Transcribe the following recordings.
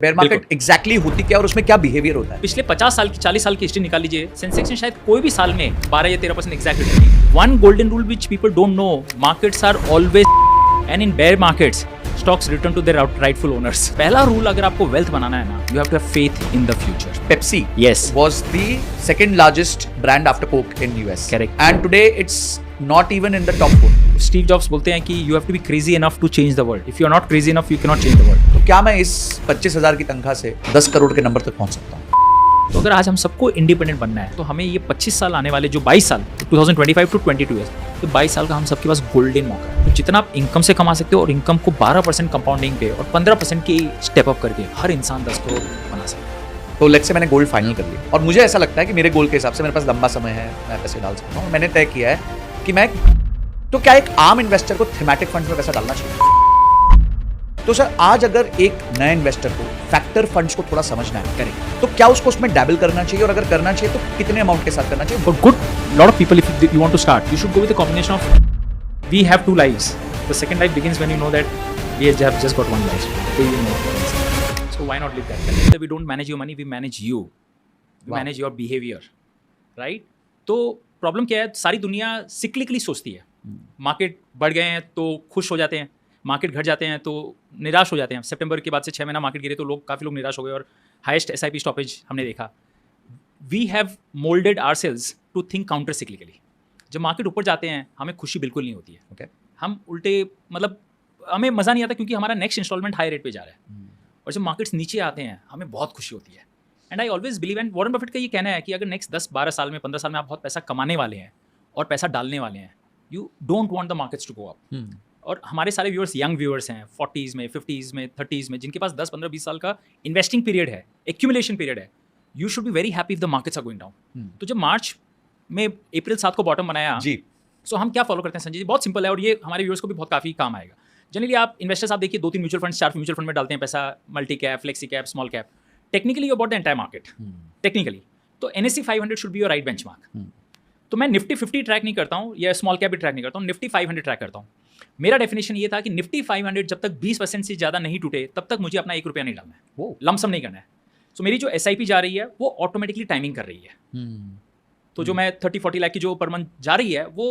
Bear market exactly होती क्या और उसमें क्या बिहेवियर होता है? पिछले 50 साल की 40 साल की हिस्ट्री निकाल लीजिए, सेंसेक्स ने शायद कोई भी साल में 12 या 13% एग्जैक्ट रिटर्न दी। One golden rule which people don't know, markets are always and in bear markets stocks return to their rightful owners. पहला रूल अगर आपको वेल्थ बनाना है ना, you have to have faith in the future. Pepsi Yes. was the second largest brand after Coke in US. Correct. And today it's not even in the top 4. Steve Jobs बोलते हैं कि you have to be crazy enough to change the world. If you are not crazy enough, you can not change the world. तो क्या मैं इस 25,000 की तनख्वाह से 10 करोड़ के नंबर तक पहुंच सकता हूँ? तो अगर आज हम सबको इंडिपेंडेंट बनना है तो हमें ये 25 साल आने वाले जो 22 साल 2025 टू 22 ईयर्स, तो 22 साल का हम सबके पास गोल्डन मौका है। तो जितना आप इनकम से कमा सकते हो और इनकम को 12% कंपाउंडिंग पे और 15% की स्टेप अप करके हर इंसान 10 करोड़ बना सकता है। तो लेट्स से मैंने गोल्ड फाइनल कर लिया और मुझे ऐसा लगता है कि मेरे गोल के हिसाब से मेरे पास लंबा समय है, मैं पैसे डाल सकता हूँ। मैंने तय किया है कि मैं तो क्या एक आम इन्वेस्टर को थीमेटिक फंड्स में पैसा डालना चाहिए? तो सर आज अगर एक नए इन्वेस्टर को फैक्टर फंड्स को थोड़ा समझना है करेक्ट, तो क्या उसको उसमें डैबल करना चाहिए और अगर करना चाहिए तो कितने अमाउंट के साथ करना चाहिए? for good lot of people, if you want to start, you should go with a combination of we have two lives. The second life begins when you know that we have just got one life. So you know. So why not live that? We don't manage your money, we manage you. We Wow. manage your behavior, right? तो problem क्या है, सारी दुनिया सिक्लिकली सोचती है। Market बढ़ गए हैं तो खुश हो जाते हैं, मार्केट घट जाते हैं तो निराश हो जाते हैं। सितंबर के बाद से 6 महीना मार्केट गिरे तो काफ़ी लोग निराश हो गए और हाईएस्ट SIP स्टॉपेज हमने देखा। We have moulded ourselves to think counter cyclically. जब मार्केट ऊपर जाते हैं हमें खुशी बिल्कुल नहीं होती है। Okay. हम उल्टे मतलब हमें मज़ा नहीं आता क्योंकि हमारा नेक्स्ट इंस्टॉलमेंट हाई रेट पे जा रहा है। और जब मार्केट्स नीचे आते हैं हमें बहुत खुशी होती है। And I always believe, and Warren Buffett का ये कहना है कि अगर नेक्स्ट 10-12 साल में 15 साल में आप बहुत पैसा कमाने वाले हैं और पैसा डालने वाले हैं, you don't want the markets to go up. और हमारे सारे व्यूअर्स यंग व्यूअर्स हैं, 40s में, 50s में, 30s में, जिनके पास 10, 15, 20 साल का इन्वेस्टिंग पीरियड है, एक्यूमुलेशन पीरियड है। You should be very happy if the markets are going down. तो जब मार्च में अप्रैल 7 को बॉटम बनाया जी, सो हम क्या फॉलो करते हैं संजय जी? बहुत सिंपल है और ये हमारे व्यूअर्स को भी बहुत काफ़ी काम आएगा। जनरली आप इन्वेस्टर्स आप देखिए 2-3 म्यूचुअल फंड, 4 म्यूचुअल फंड में डालते हैं पैसा, multi cap, flexi cap, small cap. Technically you about the entire market, technically तो NSE 500 should be your right benchmark. तो मैं निफ्टी 50 ट्रैक नहीं करता हूँ या स्मॉल कैप भी ट्रैक नहीं करता हूँ, निफ्टी 500 ट्रैक करता हूँ। मेरा डेफिनेशन ये था कि निफ्टी 500 जब तक 20% से ज़्यादा नहीं टूटे तब तक मुझे अपना 1 रुपया नहीं डालना है, वो लमसम नहीं करना है। सो मेरी जो SIP जा रही है वो ऑटोमेटिकली टाइमिंग कर रही है। तो जो मैं 30-40 लाख की जो पर मंथ जा रही है वो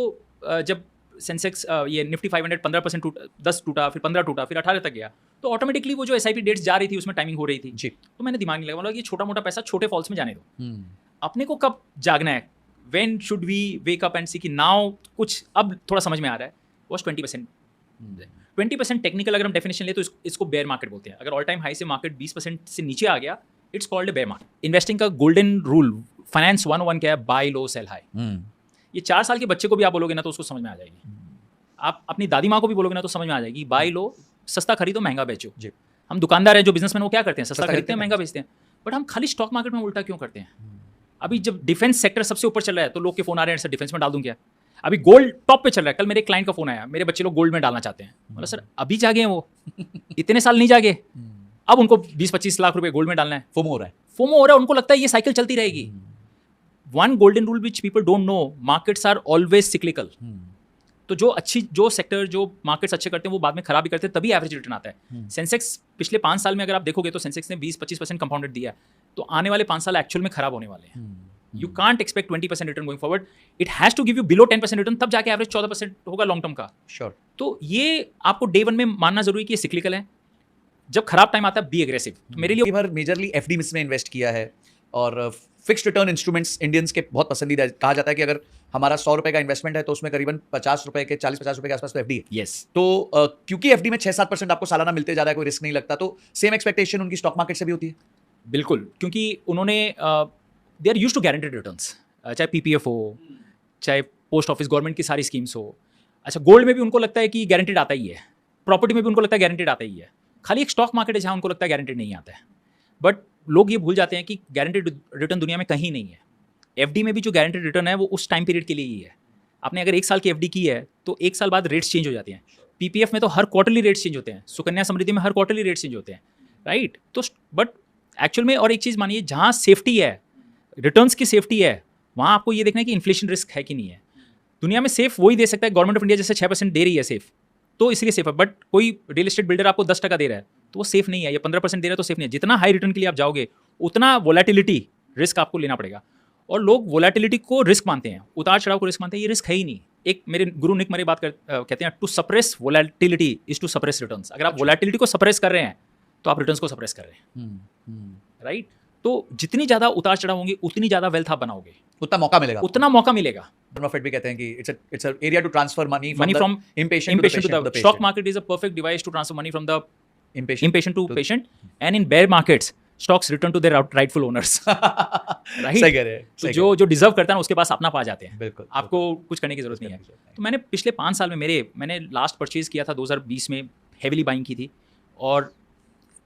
जब सेंसेक्स ये निफ्टी 500 15% टूटा, 10 टूटा, फिर 15 टूटा, फिर 18 तक गया, तो ऑटोमेटिकली वो जो SIP डेट्स जा रही थी उसमें टाइमिंग हो रही थी जी। तो मैंने दिमाग नहीं लगा, बोला कि छोटा मोटा पैसा छोटे फॉल्स में जाने दो। अपने को कब जागना है, when should we wake up and see कि नाउ कुछ अब थोड़ा समझ में आ रहा है, वॉज 20%। 20% टेक्निकल अगर हम डेफिनेशन ले तो इसको बेयर मार्केट बोलते हैं। अगर ऑल टाइम हाई से मार्केट 20% से नीचे आ गया, it's called bear market. Investing का गोल्डन रूल फाइनेंस 101 क्या है? Buy low sell high. ये 4 साल के बच्चे को भी आप बोलोगे ना तो उसको समझ में आ जाएगी। आप अपनी दादी माँ को भी बोलोगे ना तो समझ में आ जाएगी। बाय लो, सस्ता खरीदो महंगा बेचो। जी। हम दुकानदार हैं जो बिजनेसमैन, वो क्या करते हैं? सस्ता खरीदते हैं महंगा बेचते हैं। बट हम खाली स्टॉक मार्केट में उल्टा क्यों करते हैं? अभी जब डिफेंस सेक्टर सबसे ऊपर चल रहा है तो लोग के फोन आ रहे हैं, सर डिफेंस में डाल दूं क्या? अभी गोल्ड टॉप पे चल रहा है। कल मेरे क्लाइंट का फोन आया, मेरे बच्चे लोग गोल्ड में डालना चाहते हैं। बोला सर अभी जागे हैं वो, इतने साल नहीं जागे, अब उनको 20-25 लाख रुपए गोल्ड में डालना है। फोमो हो रहा है। फोमो हो रहा है, उनको लगता है ये साइकिल चलती रहेगी। One golden rule which people don't know, markets are always cyclical. तो जो सेक्टर जो मार्केट्स अच्छे करते हैं वो बाद में खराब भी करते हैं, तभी एवरेज रिटर्न आता है। सेंसेक्स पिछले 5 साल में अगर आप देखोगे तो सेंसेक्स ने 20-25% कंपाउंडेड दिया है। तो आने वाले 5 साल एक्चुअल में खराब होने वाले हैं। You can't expect 20% return going forward, it has to give you below 10% return, तब जाके एवरेज 14% होगा लॉन्ग टर्म का। श्योर। तो ये आपको डे 1 में मानना जरूरी कि ये सिक्लिकल है। जब खराब टाइम आता है बी एग्रेसिव। तो मेरे लिए बार मेजरली FD में इन्वेस्ट किया है और फिक्स्ड रिटर्न इंस्ट्रूमेंट्स इंडियंस के बहुत पसंदीदा है। कहा जाता है कि अगर हमारा 100 रुपए का इन्वेस्टमेंट है तो उसमें करीबन 50 रुपए के 40-50 रुपए के आसपास तो FD है। यस। तो क्योंकि FD में 6-7% आपको सालाना मिलते जा रहा है, कोई रिस्क नहीं लगता, तो सेम एक्सपेक्टेशन उनकी स्टॉक मार्केट से भी होती है। बिल्कुल, क्योंकि उन्होंने they are used to guaranteed returns, चाहे PPF हो, चाहे पोस्ट ऑफिस गवर्नमेंट की सारी स्कीम्स हो। अच्छा, गोल्ड में भी उनको लगता है कि गारंटेड आता ही है, प्रॉपर्टी में भी उनको लगता है गारंटेड आता ही है। खाली एक स्टॉक मार्केट है जहाँ उनको लगता है गारंटेड नहीं आता है। बट लोग ये भूल जाते हैं कि गारंटेड रिटर्न दुनिया में कहीं नहीं है। FD में भी जो गारंटेड रिटर्न है वो उस टाइम पीरियड के लिए ही है। आपने अगर 1 साल की FD की है तो 1 साल बाद रेट्स चेंज हो जाते हैं। PPF में तो हर क्वार्टरली रेट्स चेंज होते हैं, सुकन्या समृद्धि में हर क्वार्टरली रेट्स चेंज होते हैं, राइट? तो बट एक्चुअल में और एक चीज़ मानिए, जहाँ सेफ्टी है, रिटर्न्स की सेफ्टी है, वहाँ आपको ये देखना है कि इन्फ्लेशन रिस्क है कि नहीं है। दुनिया में सेफ वही दे सकता है, गवर्नमेंट ऑफ इंडिया जैसे 6% दे रही है सेफ, तो इसलिए सेफ है। बट कोई रियल एस्टेट बिल्डर आपको 10% दे रहा है तो वो सेफ नहीं है। ये 15% दे रहा है तो सेफ नहीं है। जितना हाई रिटर्न के लिए आप जाओगे उतना वोलेटिलिटी रिस्क आपको लेना पड़ेगा, और लोग वोलेटिलिटी को रिस्क मानते हैं, उतार चढ़ाव को रिस्क मानते हैं। ये रिस्क है ही नहीं। एक मेरे गुरु निक मरे बात कहते हैं, to suppress volatility is to suppress returns. अगर आप वोलेटिलिटी को सप्रेस कर रहे हैं तो आप रिटर्न्स को सप्रेस कर रहे हैं, राइट। तो जितनी ज़्यादा उतार चढ़ाव होंगे उतनी ज़्यादा वेल्थ आप बनाओगे, उतना मौका मिलेगा, उतना मौका मिलेगा। Buffett भी कहते हैं कि it's a area to transfer money Money the from impatient impatient to to the the stock market is a perfect device to transfer money from the impatient impatient to patient, and in bear markets stocks return to their rightful owners, right? सही कह रहे हैं, तो सही जो deserve करता है ना उसके पास अपना पा जाते हैं। बिल्कुल, आपको कुछ करने की जरूरत नहीं है। तो मैंने पिछले 5 साल में मैंने लास्ट परचेज किया था 2020 में, हेवीली बाइंग की थी, और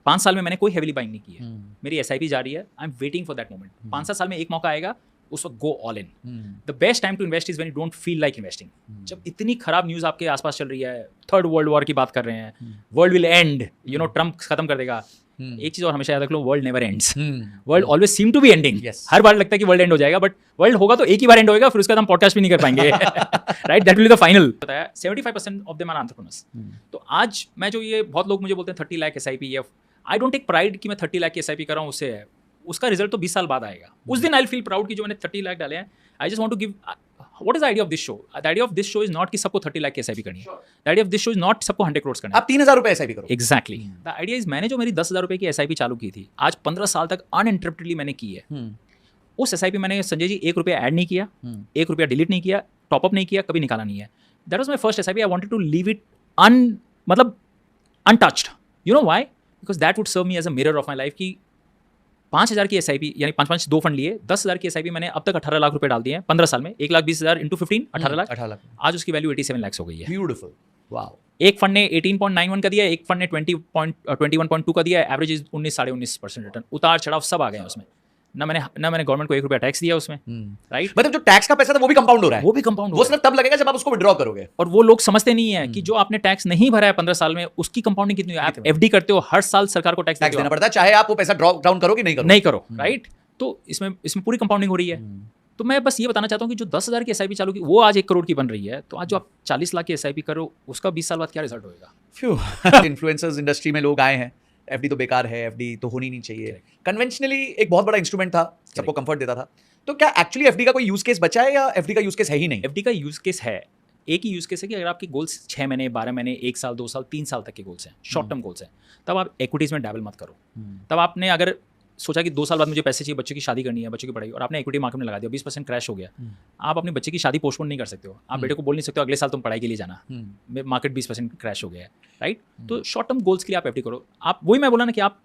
5 साल में मैंने कोई हेवीली बाइंग नहीं की है। मेरी SIP जा रही है, I am waiting for that moment. 5-7 साल में एक मौका आएगा, उस वक्त go all in. The best time to invest is when you don't feel like investing. जब इतनी खराब न्यूज़ आपके आसपास चल रही है, 3rd वर्ल्ड वॉर की बात कर रहे हैं, वर्ल्ड विल एंड, ट्रम्प खत्म कर देगा। एक चीज़ और हमेशा याद रख लो, world never ends, world always seem to be ending. हर बार लगता है कि वर्ल्ड एंड हो जाएगा, बट वर्ल्ड होगा तो एक ही बार एंड होएगा, फिर उसके बाद हम पॉडकास्ट भी नहीं कर पाएंगे, right. That will be the final. 75% of them are entrepreneurs. तो आज मैं जो ये बहुत लोग मुझे बोलते हैं 30 लाख SIP, ये आई डोंट टेक प्राइड कि मैं 30 लाख की SIP कर रहा हूँ, उससे है उसका रिजल्ट तो 20 साल बाद आएगा। उस दिन आई फील प्राउड कि जो मैंने 30 लाख डाले हैं। I just want to give what is the idea of this show. The idea of this show is not कि सबको 30 लाख की SIP करनी है। The idea of this show is not सबको 100 करोड़ करना है। आप 3,000 रुपए SIP करो। एग्जैक्टली। द आइडिया इज मैंने जो मेरी 10,000 रुपए की SIP चालू की थी, आज 15 साल तक अनइंटरप्टेडली मैंने की है। उस SIP मैंने संजय जी 1 रुपया ऐड नहीं किया, 1 रुपया डिलीट नहीं किया, टॉपअप नहीं किया, कभी निकाला नहीं है। That was my first SIP। I wanted to leave it untouched. You know why? Because that would serve me as a mirror of my life. कि 5,000 की SIP, यानी 5 2 फंड लिए, 10,000 की SIP मैंने अब तक 18 लाख रुपए डाल दिए हैं 15 साल में। 1,20,000 इंटू 15 18 लाख। आज उसकी वैल्यू 87 लाख हो गई है। Beautiful, wow. एक फंड ने 18.91 का दिया, एक फंड ने 21.2 का दिया, एवरेज इज 19 19.5% रिटर्न। उतार चढ़ाव सब आ गए हैं उसमें। ना मैंने गवर्नमेंट को 1 रुपया टैक्स दिया उसमें, राइट। मतलब जो टैक्स का पैसा था वो भी कंपाउंड हो रहा है, वो भी कंपाउंड, वो सिर्फ तब लगेगा जब आप उसको विड्रॉ करोगे। और वो लोग समझते नहीं है कि जो आपने टैक्स नहीं भरा है 15 साल में, उसकी कंपाउंडिंग कितनी है। आप FD करते हो, हर साल सरकार को टैक्स देना पड़ता है, चाहे आप वो पैसा ड्रॉ डाउन करो कि नहीं करो, राइट। तो इसमें पूरी कंपाउंडिंग हो रही है। तो मैं बस ये बताना चाहता हूँ कि जो 10,000 की SIP चालू की, वो आज 1 करोड़ की बन रही है। तो आज जो आप 40 लाख की SIP करो, उसका 20 साल बाद क्या रिजल्ट होएगा। इन्फ्लुएंसर्स इंडस्ट्री में लोग आए हैं, FD तो बेकार है, FD तो होनी नहीं चाहिए। कन्वेंशनली एक बहुत बड़ा इंस्ट्रूमेंट था, सबको कंफर्ट देता था। तो क्या एक्चुअली FD का कोई यूज केस बचा है, या FD का यूज केस है ही नहीं? FD का यूज केस है, एक ही यूज केस है कि अगर आपके गोल्स 6 महीने 12 महीने 1 साल 2 साल 3 साल तक के गोल्स हैं, शॉर्ट टर्म गोल्स हैं, तब आप इक्विटीज में डैबल मत करो। तब आपने अगर सोचा कि 2 साल बाद मुझे पैसे चाहिए, बच्चे की शादी करनी है, बच्चे की पढ़ाई, और आपने इक्विटी मार्केट में लगा दिया, 20% क्रैश हो गया, आप अपने बच्चे की शादी पोस्टपोन नहीं कर सकते हो। आप बेटे को बोल नहीं सकते हो अगले साल तुम पढ़ाई के लिए जाना, मार्केट 20% क्रैश हो गया है, राइट। तो शॉर्ट टर्म गोल्स के लिए आप FD करो। आप वही मैं बोला ना कि आप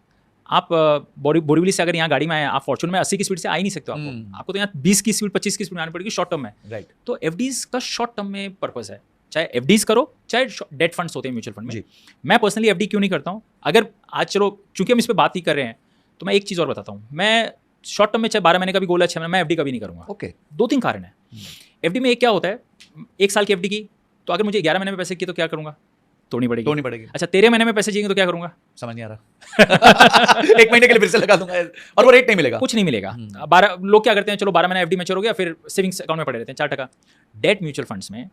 बोरीवली से अगर यहाँ गाड़ी में आए, आप फॉर्चून में 80 की स्पीड से आ ही नहीं सकते हो। आपको तो यहाँ 20 की स्पीड 25 की स्पीड में आनी पड़ेगी शॉर्ट टर्म में, राइट। तो FDs का शॉर्ट टर्म में पर्पस है, चाहे FDs करो चाहे डेट फंड्स होते हैं म्यूचुअल फंड में। मैं पर्सनली FD क्यों नहीं करता हूँ? अगर आज चलो चूंकि हम इस पर बात ही कर रहे हैं, तो मैं एक चीज़ और बताता हूँ। मैं शॉर्ट टर्म में चाहे 12 महीने का भी गोल है, 6 महीने, मैं FD कभी नहीं करूँगा। ओके, 2-3 कारण है। FD में एक क्या होता है, 1 साल की FD की, तो अगर मुझे 11 महीने में पैसे किए तो क्या करूँगा? तोड़नी पड़ेगी। अच्छा, 13 महीने में पैसे चाहिए तो क्या करूँगा? समझ नहीं आ रहा। 1 महीने के लिए फिर से लगा दूंगा और वो रेट नहीं मिलेगा, कुछ नहीं मिलेगा। 12 लोग क्या करते हैं, चलो 12 महीने FD मैच्योर हो गया, फिर सेविंग्स अकाउंट में पड़े रहते हैं 4%। डेट म्यूचुअल फंड्स में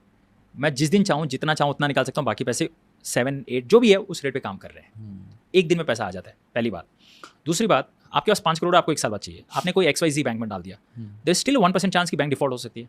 मैं जिस दिन चाहूँ जितना चाहूँ उतना निकाल सकता हूँ, बाकी पैसे 7-8 जो भी है उस रेट पे काम कर रहे हैं। एक दिन में पैसा आ जाता है, पहली बात। दूसरी बात, आपके पास 5 करोड़ आपको 1 साल बाद चाहिए, आपने कोई XYZ बैंक में डाल दिया, देयर इज स्टिल 1% चांस की बैंक डिफॉल्ट हो सकती है।